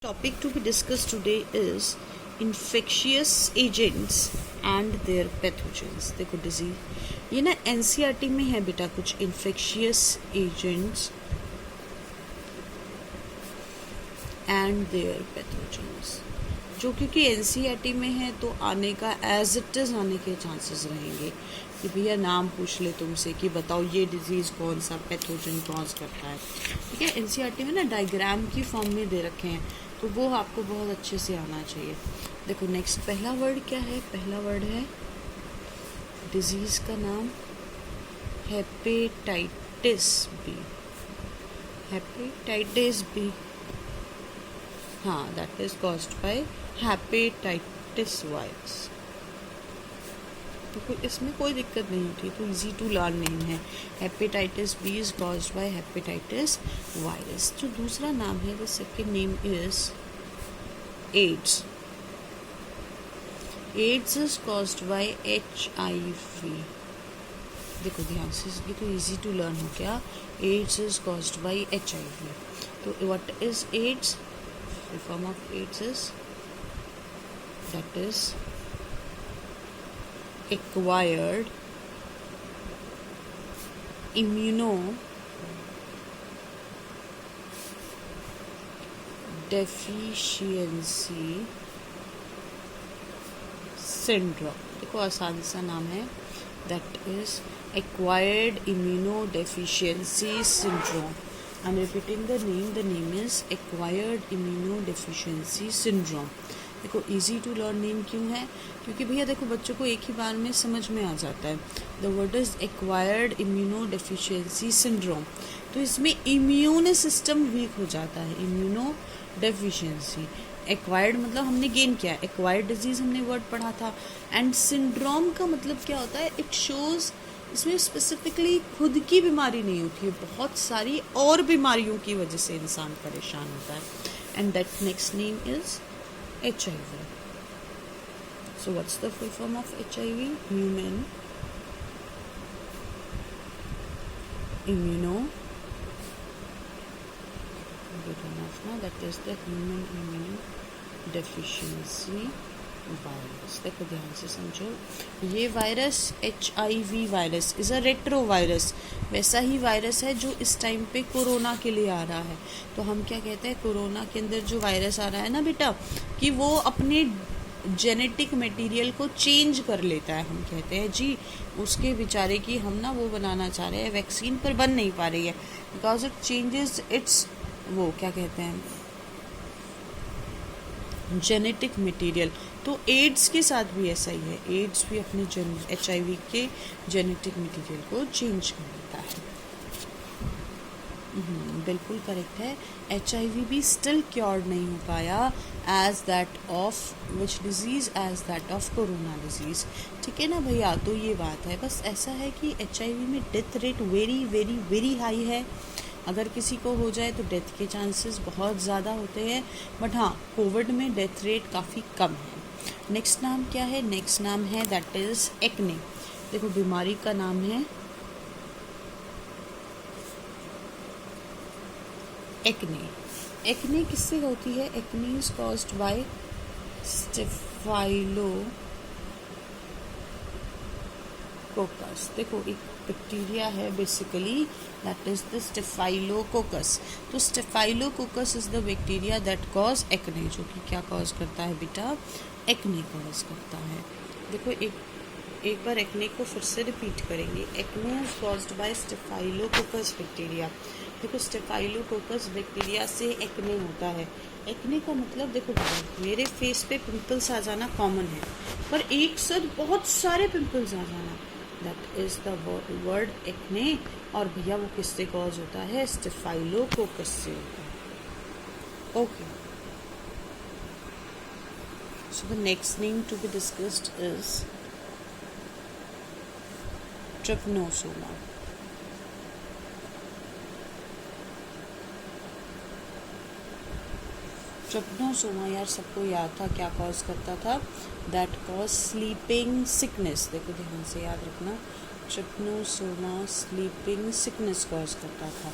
Topic to be discussed today is infectious agents and their pathogens. देखो disease ये ना NCERT में है बेटा, कुछ infectious agents and their pathogens, जो क्योंकि एनसीईआरटी में है तो आने का एज इट इज़ आने के चांसेस रहेंगे कि भैया नाम पूछ ले तुमसे कि बताओ ये डिजीज़ कौन सा पैथोजन कॉज करता है। ठीक है, एनसीईआरटी में ना डायग्राम की फॉर्म में दे रखे हैं तो वो आपको बहुत अच्छे से आना चाहिए। देखो नेक्स्ट पहला वर्ड क्या है, पहला वर्ड है डिजीज़ का नाम हेपेटाइटिस बी। हेपेटाइटिस बी, हाँ, that is caused by hepatitis virus. तो इसमें कोई दिक्कत नहीं होती, तो इजी टू लर्न नेम है। Hepatitis B is caused by hepatitis virus. जो दूसरा नाम है, the second name is AIDS. AIDS is caused by HIV। देखो ध्यान से, ये तो इजी टू लर्न हो गया। AIDS is caused by HIV। तो what is AIDS? The form of AIDS is, that is acquired immunodeficiency syndrome। देखो आसान सा नाम है, that is acquired immunodeficiency syndrome। I'm repeating the name is acquired immunodeficiency syndrome। देखो easy to learn name क्यों है? क्योंकि भैया देखो बच्चों को एक ही बार में समझ में आ जाता है। The word is acquired immunodeficiency syndrome। तो इसमें इम्यून सिस्टम वीक हो जाता है। इम्यूनोडेफिशिएंसी, एक्वायर्ड मतलब हमने गेन किया, एक्वायर्ड डिजीज हमने वर्ड पढ़ा था। एंड सिंड्रोम का मतलब क्या होता है? इट शोज, इसमें स्पेसिफिकली खुद की बीमारी नहीं होती है, बहुत सारी और बीमारियों की वजह से इंसान परेशान होता है। And that next name is HIV। So what's the full form of HIV? Human immuno, that is the human immuno deficiency virus. देखो ध्यान से समझो, ये virus HIV virus is a retro virus. वैसा ही वायरस है जो इस टाइम पे कोरोना के लिए आ रहा है। तो हम क्या कहते हैं, कोरोना के अंदर जो वायरस आ रहा है ना बेटा, कि वो अपने जेनेटिक मटेरियल को चेंज कर लेता है। हम कहते हैं जी उसके बेचारे की हम ना वो बनाना चाह रहे हैं वैक्सीन, पर बन नहीं पा रही है बिकॉज इट चेंजेस इट्स, वो क्या कहते हैं, जेनेटिक मटेरियल। तो एड्स के साथ भी ऐसा ही है, एड्स भी अपने HIV के जेनेटिक मटेरियल को चेंज कर लेता है। बिल्कुल करेक्ट है। HIV भी स्टिल क्योर नहीं हो पाया as that of which disease, as that of corona disease. ठीक है ना भैया, तो ये बात है। बस ऐसा है कि HIV में death rate very very very high है। अगर किसी को हो जाए तो डेथ के चांसेस बहुत ज़्यादा होते हैं, बट हाँ कोविड में डेथ रेट काफ़ी कम है। नेक्स्ट नाम क्या है? नेक्स्ट नाम है दैट इज़ एक्ने। देखो बीमारी का नाम है एक्ने। एक्ने किससे होती है? Acne is caused by Staphylococcus. देखो एक बैक्टीरिया है basically, that is the Staphylococcus. तो Staphylococcus is the bacteria that cause acne, जो कि क्या कॉज करता है बेटा? एक्ने कॉज करता है। देखो एक बार एक्ने को फिर से रिपीट करेंगे। Acne is caused by staphylococcus bacteria. देखो स्टेफाइलोकोकस बैक्टीरिया से एक्ने होता है। एक्ने का मतलब देखो मेरे फेस पे पिंपल्स आ जाना कॉमन है, पर एक साथ बहुत सारे पिंपल्स आ जाना, that is the word acne. और भैया वो किससे कॉज होता है? स्टेफाइलोकोकस से होता है। Okay, so the next name to be discussed is trypanosoma। Trypanosoma यार सबको याद था क्या कॉज करता था? That cause sleeping sickness. देखो ध्यान से याद रखना, चिपनू सोना स्लीपिंग सिकनेस कॉज करता था।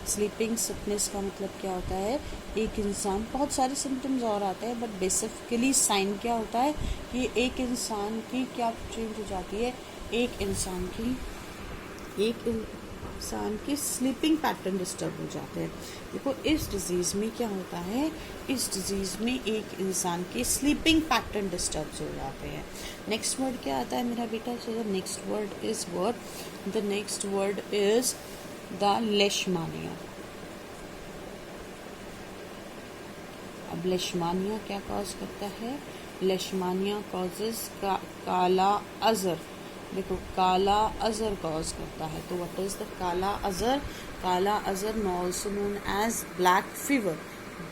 स्लीपिंग सिकनेस का मतलब क्या होता है, एक इंसान, बहुत सारे सिम्टम्स और आते हैं बट बेसिकली साइन क्या होता है कि एक इंसान की क्या चेंज हो जाती है, एक इंसान की स्लीपिंग पैटर्न डिस्टर्ब हो जाते हैं। देखो इस डिजीज़ में क्या होता है, इस डिजीज़ में एक इंसान के स्लीपिंग पैटर्न डिस्टर्ब हो जाते हैं। नेक्स्ट वर्ड क्या आता है मेरा बेटा, so the next word is the लेशमानिया। अब लेशमानिया क्या कॉज करता है, लेशमानिया कॉजेज काला अजर। देखो काला अजर कॉज करता है, तो व्हाट इज द काला azar, kala azar also known as black fever,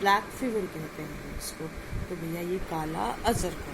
black fever कहते हैं इसको। तो भैया ये काला अजर का